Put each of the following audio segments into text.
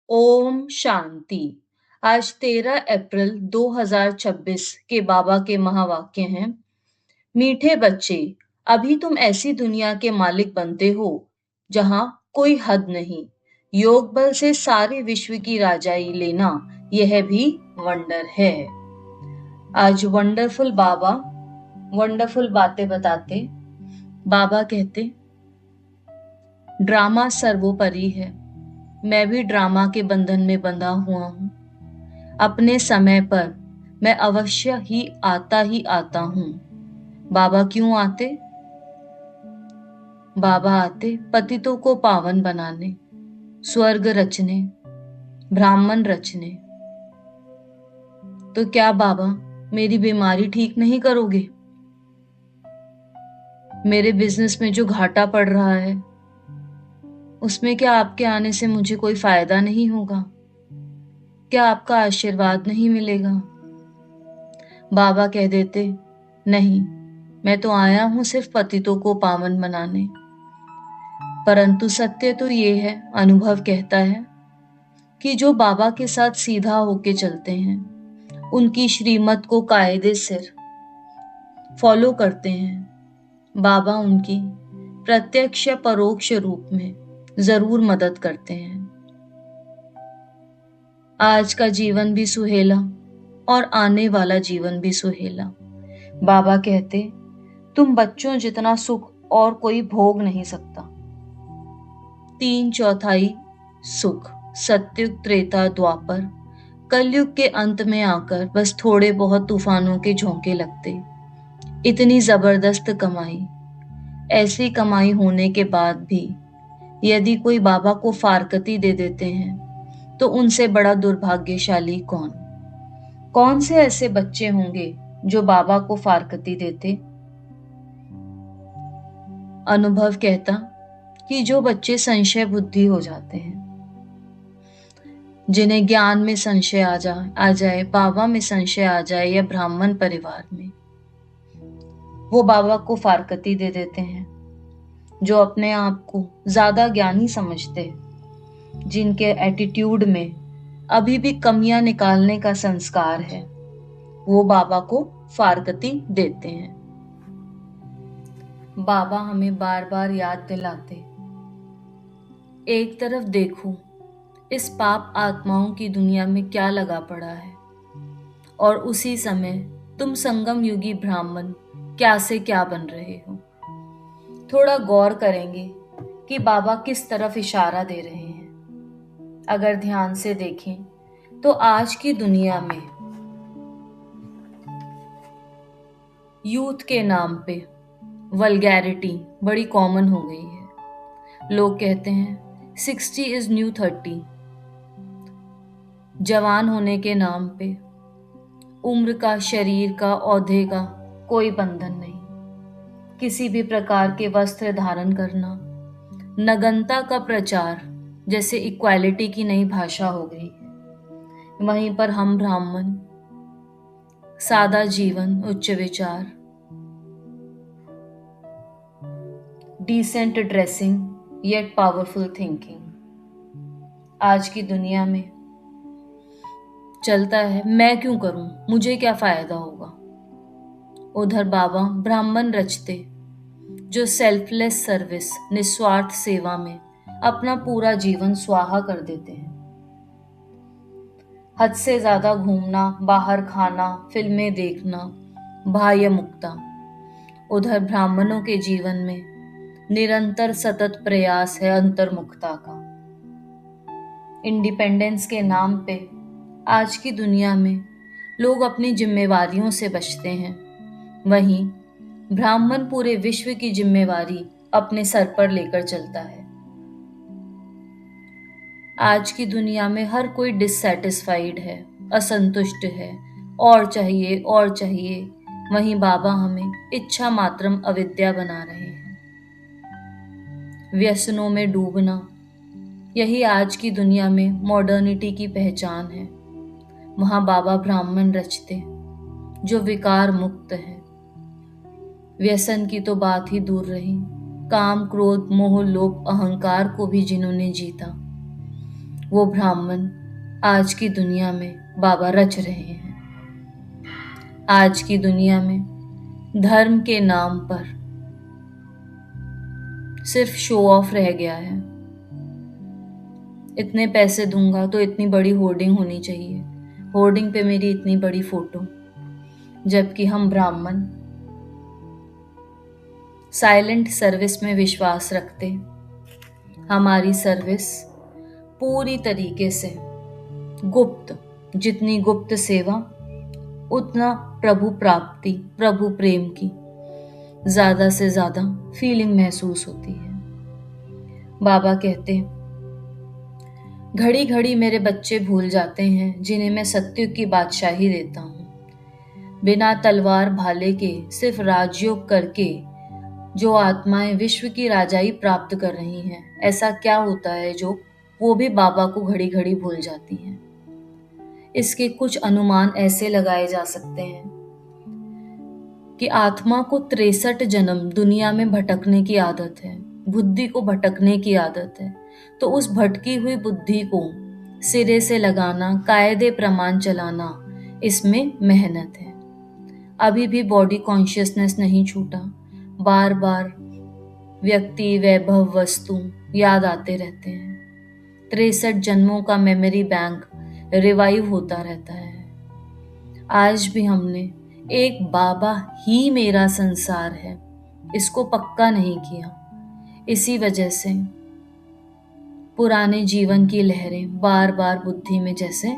ओम शांति। आज 13 अप्रैल 2026 के बाबा के महावाक्य हैं। मीठे बच्चे, अभी तुम ऐसी दुनिया के मालिक बनते हो जहां कोई हद नहीं। योग बल से सारे विश्व की राजाई लेना यह भी वंडर है। आज वंडरफुल बाबा वंडरफुल बातें बताते। बाबा कहते, ड्रामा सर्वोपरि है। मैं भी ड्रामा के बंधन में बंधा हुआ हूं। अपने समय पर मैं अवश्य ही आता हूं। बाबा क्यों आते? बाबा आते पतितों को पावन बनाने, स्वर्ग रचने, ब्राह्मण रचने। तो क्या बाबा मेरी बीमारी ठीक नहीं करोगे? मेरे बिजनेस में जो घाटा पड़ रहा है उसमें क्या आपके आने से मुझे कोई फायदा नहीं होगा? क्या आपका आशीर्वाद नहीं मिलेगा? बाबा कह देते, नहीं, मैं तो आया हूं सिर्फ पतितों को पावन बनाने। परंतु सत्य तो ये है, अनुभव कहता है कि जो बाबा के साथ सीधा होके चलते हैं, उनकी श्रीमत को कायदे से फॉलो करते हैं, बाबा उनकी प्रत्यक्ष या परोक्ष रूप में जरूर मदद करते हैं। आज का जीवन भी सुहेला और आने वाला जीवन भी सुहेला। बाबा कहते, तुम बच्चों जितना सुख और कोई भोग नहीं सकता। 3/4 सुख सत्युग, त्रेता, द्वापर, कलयुग के अंत में आकर बस थोड़े बहुत तूफानों के झोंके लगते। इतनी जबरदस्त कमाई, ऐसी कमाई होने के बाद भी यदि कोई बाबा को फारकती दे देते हैं तो उनसे बड़ा दुर्भाग्यशाली कौन? कौन से ऐसे बच्चे होंगे जो बाबा को फारकती देते? अनुभव कहता कि जो बच्चे संशय बुद्धि हो जाते हैं, जिन्हें ज्ञान में संशय आ जाए, बाबा में संशय आ जाए या ब्राह्मण परिवार में, वो बाबा को फारकती दे देते हैं। जो अपने आप को ज्यादा ज्ञानी समझते, जिनके एटीट्यूड में अभी भी कमियां निकालने का संस्कार है, वो बाबा को फारकती देते हैं। बाबा हमें बार बार याद दिलाते, एक तरफ देखो इस पाप आत्माओं की दुनिया में क्या लगा पड़ा है, और उसी समय तुम संगम युगी ब्राह्मण क्या से क्या बन रहे हो। थोड़ा गौर करेंगे कि बाबा किस तरफ इशारा दे रहे हैं। अगर ध्यान से देखें तो आज की दुनिया में यूथ के नाम पे वल्गैरिटी बड़ी कॉमन हो गई है। लोग कहते हैं 60 इज न्यू 30। जवान होने के नाम पे उम्र का, शरीर का, ओहदे का कोई बंधन नहीं। किसी भी प्रकार के वस्त्र धारण करना, नग्नता का प्रचार जैसे इक्वालिटी की नई भाषा हो गई है। वहीं पर हम ब्राह्मण, सादा जीवन, उच्च विचार, decent dressing yet powerful thinking आज की दुनिया में चलता है। मैं क्यों करूं, मुझे क्या फायदा होगा। उधर बाबा ब्राह्मण रचते जो सेल्फलेस सर्विस, निस्वार्थ सेवा में अपना पूरा जीवन स्वाहा कर देते हैं। हद से ज्यादा घूमना, बाहर खाना, फिल्में देखना, बाह्य मुक्ता। उधर ब्राह्मणों के जीवन में निरंतर सतत प्रयास है अंतर्मुक्ता का। इंडिपेंडेंस के नाम पे आज की दुनिया में लोग अपनी जिम्मेवारियों से बचते हैं, वहीं ब्राह्मण पूरे विश्व की जिम्मेवारी अपने सर पर लेकर चलता है। आज की दुनिया में हर कोई डिससैटिस्फाइड है, असंतुष्ट है, और चाहिए और चाहिए। वहीं बाबा हमें इच्छा मात्रम अविद्या बना रहे हैं। व्यसनों में डूबना, यही आज की दुनिया में मॉडर्निटी की पहचान है। वहां बाबा ब्राह्मण रचते जो विकार मुक्त है। व्यसन की तो बात ही दूर रही, काम, क्रोध, मोह, लोभ, अहंकार को भी जिन्होंने जीता, वो ब्राह्मण आज की दुनिया में बाबा रच रहे हैं। आज की दुनिया में धर्म के नाम पर सिर्फ शो ऑफ रह गया है। इतने पैसे दूंगा तो इतनी बड़ी होर्डिंग होनी चाहिए, होर्डिंग पे मेरी इतनी बड़ी फोटो, जबकि हम ब्राह्मण साइलेंट सर्विस में विश्वास रखते। हमारी सर्विस पूरी तरीके से गुप्त, जितनी गुप्त सेवा उतना प्रभु प्राप्ति, प्रभु प्रेम की ज्यादा से ज्यादा फीलिंग महसूस होती है। बाबा कहते, घड़ी घड़ी मेरे बच्चे भूल जाते हैं जिन्हें मैं सत्युग की बादशाही देता हूँ। बिना तलवार भाले के सिर्फ राजयोग करके जो आत्माएं विश्व की राजाई प्राप्त कर रही हैं, ऐसा क्या होता है जो वो भी बाबा को घड़ी घड़ी भूल जाती हैं। इसके कुछ अनुमान ऐसे लगाए जा सकते हैं कि आत्मा को 63 जन्म दुनिया में भटकने की आदत है, बुद्धि को भटकने की आदत है। तो उस भटकी हुई बुद्धि को सिरे से लगाना, कायदे प्रमाण चलाना, इसमें मेहनत है। अभी भी बॉडी कॉन्शियसनेस नहीं छूटा। बार बार व्यक्ति, वैभव, वस्तु याद आते रहते हैं। 63 जन्मों का मेमोरी बैंक रिवाइव होता रहता है। आज भी हमने एक बाबा ही मेरा संसार है इसको पक्का नहीं किया। इसी वजह से पुराने जीवन की लहरें बार बार बुद्धि में जैसे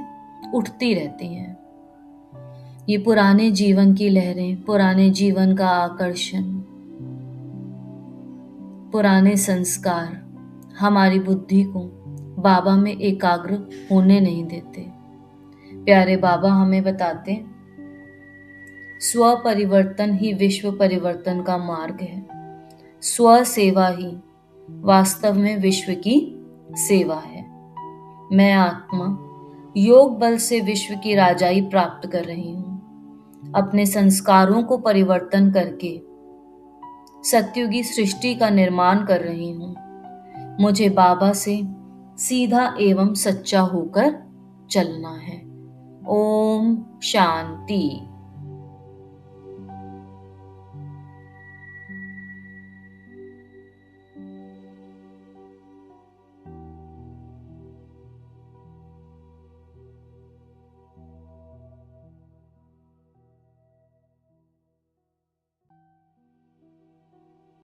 उठती रहती हैं। ये पुराने जीवन की लहरें, पुराने जीवन का आकर्षण, पुराने संस्कार हमारी बुद्धि को बाबा में एकाग्र होने नहीं देते। प्यारे बाबा हमें बताते, स्व परिवर्तन ही विश्व परिवर्तन का मार्ग है। स्व सेवा ही वास्तव में विश्व की सेवा है। मैं आत्मा योग बल से विश्व की राजाई प्राप्त कर रही हूँ। अपने संस्कारों को परिवर्तन करके सत्युगी सृष्टि का निर्माण कर रही हूँ। मुझे बाबा से सीधा एवं सच्चा होकर चलना है। ओम शांति।